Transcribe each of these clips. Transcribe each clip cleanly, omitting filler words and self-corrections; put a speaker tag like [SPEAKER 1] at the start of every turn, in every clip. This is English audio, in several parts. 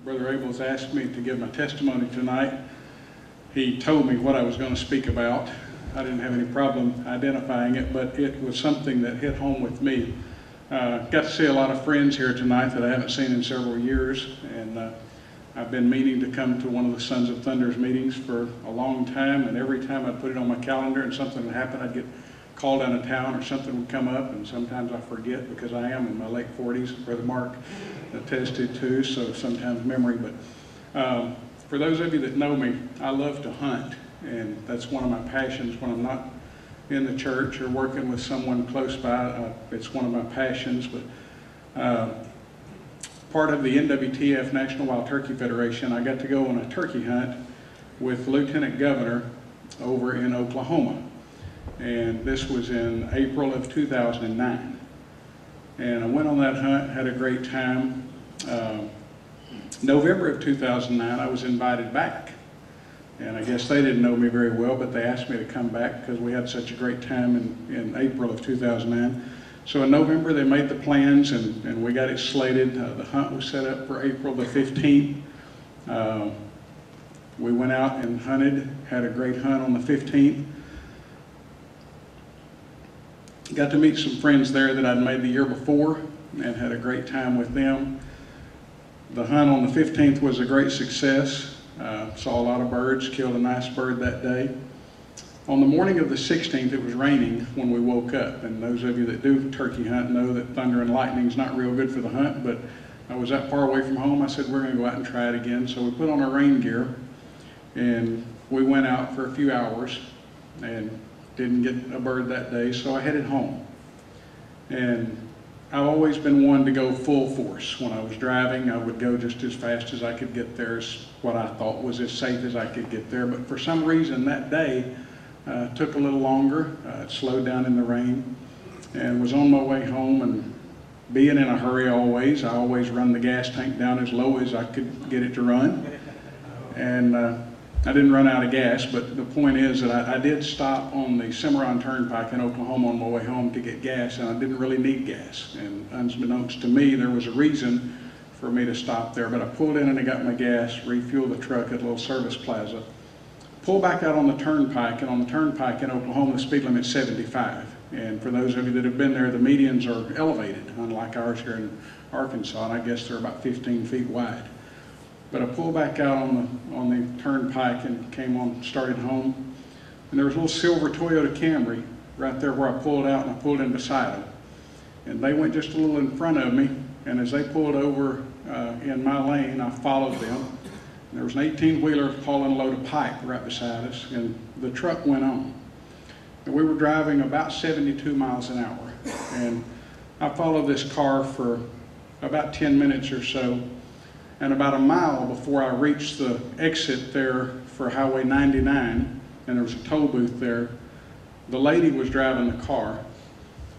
[SPEAKER 1] Brother Abel's asked me to give my testimony tonight. He told me what I was going to speak about. I didn't have any problem identifying it, but it was something that hit home with me. Got to see a lot of friends here tonight that I haven't seen in several years, and I've been meaning to come to one of the Sons of Thunder's meetings for a long time, and every time I'd put it on my calendar and something would happen, I'd get called out of town or something would come up, and sometimes I forget because I am in my late 40s, Brother Mark attested to, so sometimes memory. But for those of you that know me, I love to hunt, and that's one of my passions when I'm not in the church or working with someone close by. It's one of my passions. But part of the NWTF, National Wild Turkey Federation, I got to go on a turkey hunt with Lieutenant Governor over in Oklahoma. And this was in April of 2009. And I went on that hunt, had a great time. November of 2009, I was invited back. And I guess they didn't know me very well, but they asked me to come back because we had such a great time in April of 2009. So in November, they made the plans, and we got it slated. The hunt was set up for April the 15th. We went out and hunted, had a great hunt on the 15th. Got to meet some friends there that I'd made the year before and had a great time with them. The hunt on the 15th was a great success. Saw a lot of birds, killed a nice bird that day. On the morning of the 16th, it was raining when we woke up, and those of you that do turkey hunt know that thunder and lightning is not real good for the hunt, but I was that far away from home, I said we're going to go out and try it again. So we put on our rain gear, and we went out for a few hours, and didn't get a bird that day, so I headed home. And I've always been one to go full force. When I was driving, I would go just as fast as I could get there, as what I thought was as safe as I could get there. But for some reason that day took a little longer. It slowed down in the rain, and was on my way home. And being in a hurry always, I always run the gas tank down as low as I could get it to run. And I didn't run out of gas, but the point is that I did stop on the Cimarron Turnpike in Oklahoma on my way home to get gas, and I didn't really need gas. And unbeknownst to me, there was a reason for me to stop there, but I pulled in and I got my gas, refueled the truck at a little service plaza, pulled back out on the turnpike, and on the turnpike in Oklahoma, the speed limit's 75. And for those of you that have been there, the medians are elevated, unlike ours here in Arkansas, and I guess they're about 15 feet wide. But I pulled back out on the turnpike and started home. And there was a little silver Toyota Camry right there where I pulled out, and I pulled in beside them. And they went just a little in front of me, and as they pulled over in my lane, I followed them. And there was an 18-wheeler hauling a load of pipe right beside us, and the truck went on. And we were driving about 72 miles an hour. And I followed this car for about 10 minutes or so. And about a mile before I reached the exit there for Highway 99, and there was a toll booth there, the lady was driving the car.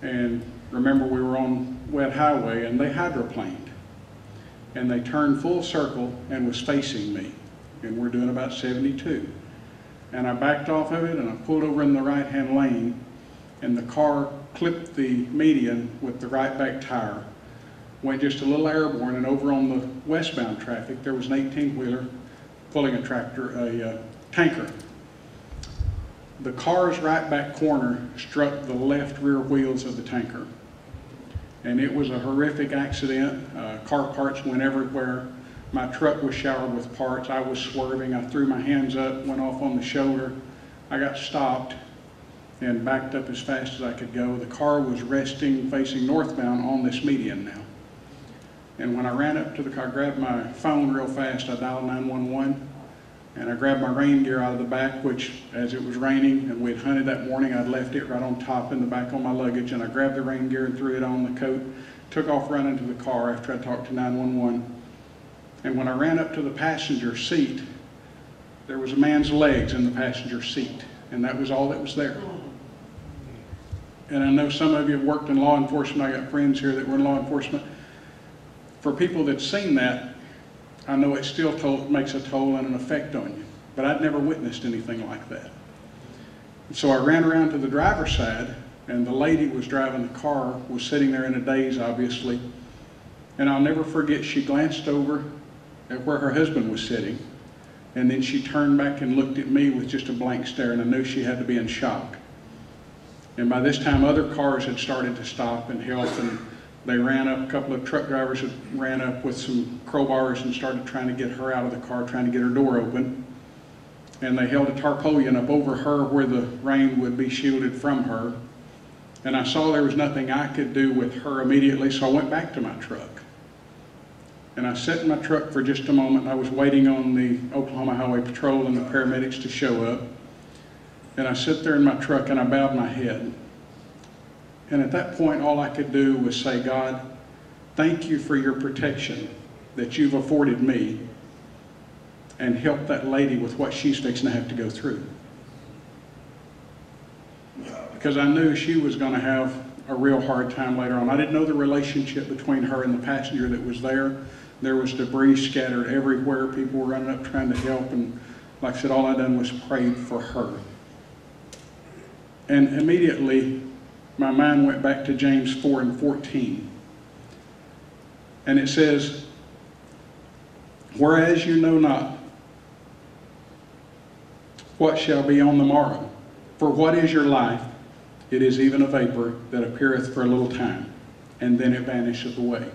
[SPEAKER 1] And remember, we were on wet highway, and they hydroplaned. And they turned full circle and was facing me. And we're doing about 72. And I backed off of it, and I pulled over in the right-hand lane, and the car clipped the median with the right back tire. Went just a little airborne, and over on the westbound traffic, there was an 18-wheeler pulling a tanker. The car's right back corner struck the left rear wheels of the tanker. And it was a horrific accident. Car parts went everywhere. My truck was showered with parts. I was swerving. I threw my hands up, went off on the shoulder. I got stopped and backed up as fast as I could go. The car was resting, facing northbound on this median now. And when I ran up to the car, I grabbed my phone real fast. I dialed 911, and I grabbed my rain gear out of the back, which, as it was raining and we'd hunted that morning, I'd left it right on top in the back on my luggage, and I grabbed the rain gear and threw it on the coat, took off running to the car after I talked to 911. And when I ran up to the passenger seat, there was a man's legs in the passenger seat, and that was all that was there. And I know some of you have worked in law enforcement. I got friends here that were in law enforcement. For people that's seen that, I know it still makes a toll and an effect on you, but I'd never witnessed anything like that. So I ran around to the driver's side, and the lady was driving the car, was sitting there in a daze, obviously. And I'll never forget, she glanced over at where her husband was sitting, and then she turned back and looked at me with just a blank stare, and I knew she had to be in shock. And by this time, other cars had started to stop and help, and they ran up, a couple of truck drivers had ran up with some crowbars and started trying to get her out of the car, trying to get her door open. And they held a tarpaulin up over her where the rain would be shielded from her. And I saw there was nothing I could do with her immediately, so I went back to my truck. And I sat in my truck for just a moment, and I was waiting on the Oklahoma Highway Patrol and the paramedics to show up. And I sat there in my truck and I bowed my head. And at that point, all I could do was say, God, thank you for your protection that you've afforded me, and help that lady with what she's fixing to have to go through. Because I knew she was going to have a real hard time later on. I didn't know the relationship between her and the passenger that was there. There was debris scattered everywhere. People were running up trying to help, and like I said, all I done was prayed for her. And immediately, my mind went back to James 4:14. And it says, whereas you know not what shall be on the morrow, for what is your life? It is even a vapor that appeareth for a little time, and then it vanisheth away.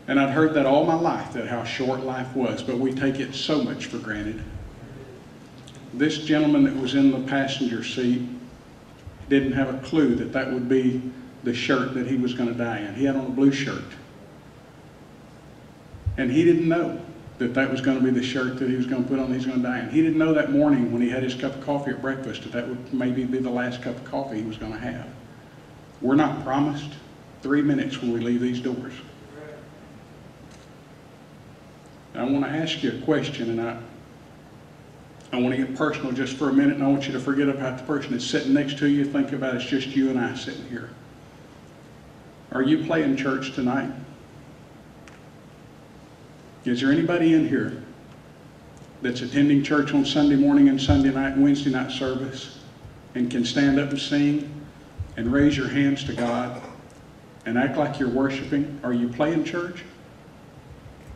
[SPEAKER 1] And I'd heard that all my life, that how short life was, but we take it so much for granted. This gentleman that was in the passenger seat didn't have a clue that that would be the shirt that he was going to die in. He had on a blue shirt. And he didn't know that that was going to be the shirt that he was going to put on, he's going to die in. He didn't know that morning when he had his cup of coffee at breakfast that that would maybe be the last cup of coffee he was going to have. We're not promised 3 minutes when we leave these doors. I want to ask you a question, and I want to get personal just for a minute, and I want you to forget about the person that's sitting next to you. Think about it's just you and I sitting here. Are you playing church tonight? Is there anybody in here that's attending church on Sunday morning and Sunday night and Wednesday night service and can stand up and sing and raise your hands to God and act like you're worshiping? Are you playing church?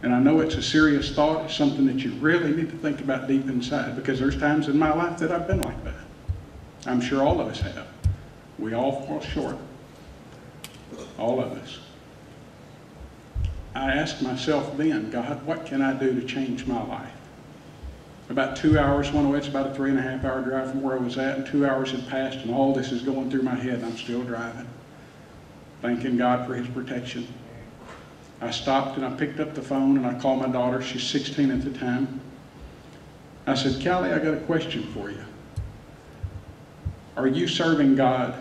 [SPEAKER 1] And I know it's a serious thought. It's something that you really need to think about deep inside, because there's times in my life that I've been like that. I'm sure all of us have. We all fall short. All of us. I asked myself then, God, what can I do to change my life? About 2 hours went away. It's about a 3.5 hour drive from where I was at, and 2 hours had passed, and all this is going through my head, and I'm still driving, thanking God for His protection. I stopped and I picked up the phone and I called my daughter. She's 16 at the time. I said, Callie, I got a question for you. Are you serving God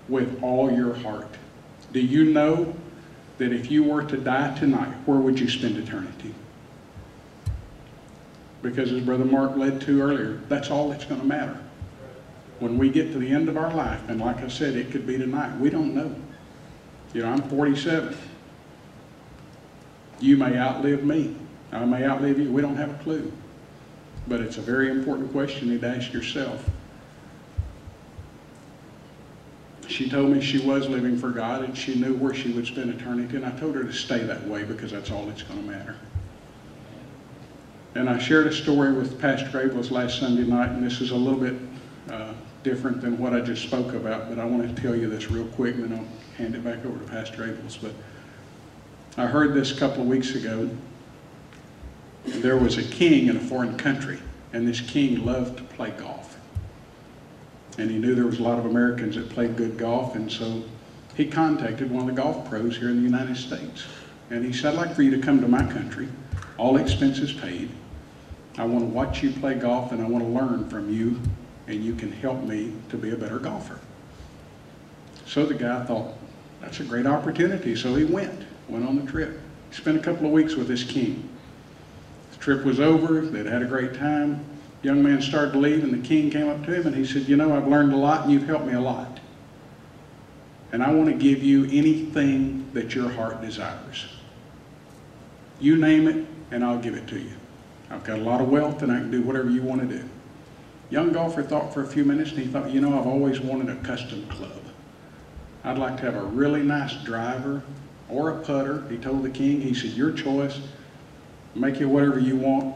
[SPEAKER 1] with all your heart? Do you know that if you were to die tonight, where would you spend eternity? Because as Brother Mark led to earlier, that's all that's going to matter. When we get to the end of our life, and like I said, it could be tonight, we don't know. You know, I'm 47. You may outlive me. I may outlive you. We don't have a clue. But it's a very important question you need to ask yourself. She told me she was living for God and she knew where she would spend eternity, and I told her to stay that way because that's all that's going to matter. And I shared a story with Pastor Gables last Sunday night, and this is a little bit different than what I just spoke about, but I want to tell you this real quick, and then I'll hand it back over to Pastor Gables. But I heard this a couple of weeks ago. There was a king in a foreign country, and this king loved to play golf. And he knew there was a lot of Americans that played good golf, and so he contacted one of the golf pros here in the United States. And he said, I'd like for you to come to my country, all expenses paid. I want to watch you play golf, and I want to learn from you, and you can help me to be a better golfer. So the guy thought, that's a great opportunity, so he went on the trip. He spent a couple of weeks with this king. The trip was over, they'd had a great time. The young man started to leave, and the king came up to him and he said, you know, I've learned a lot and you've helped me a lot. And I want to give you anything that your heart desires. You name it and I'll give it to you. I've got a lot of wealth and I can do whatever you want to do. Young golfer thought for a few minutes and he thought, you know, I've always wanted a custom club. I'd like to have a really nice driver or a putter. He told the king, he said, your choice. make you whatever you want.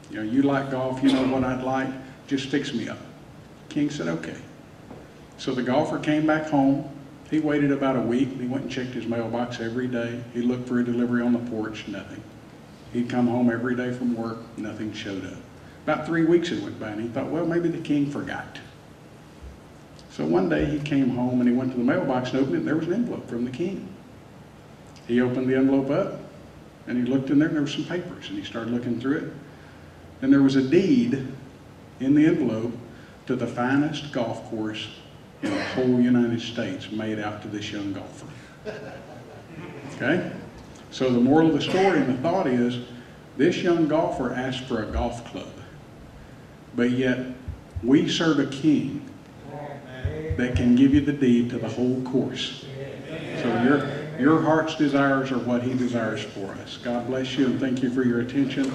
[SPEAKER 1] You know, you like golf, you know what I'd like, just fix me up. King said, okay. So the golfer came back home. He waited about a week. He went and checked his mailbox every day. He looked for a delivery on the porch, nothing. He'd come home every day from work, nothing showed up. About 3 weeks had went by, and he thought, well, maybe the king forgot. So one day he came home and he went to the mailbox and opened it, and there was an envelope from the king. He opened the envelope up, and he looked in there, and there were some papers, and he started looking through it. And there was a deed in the envelope to the finest golf course in the whole United States made out to this young golfer. Okay? So the moral of the story and the thought is, this young golfer asked for a golf club, but yet we serve a king that can give you the deed to the whole course. So your heart's desires are what he desires for us. God bless you, and thank you for your attention.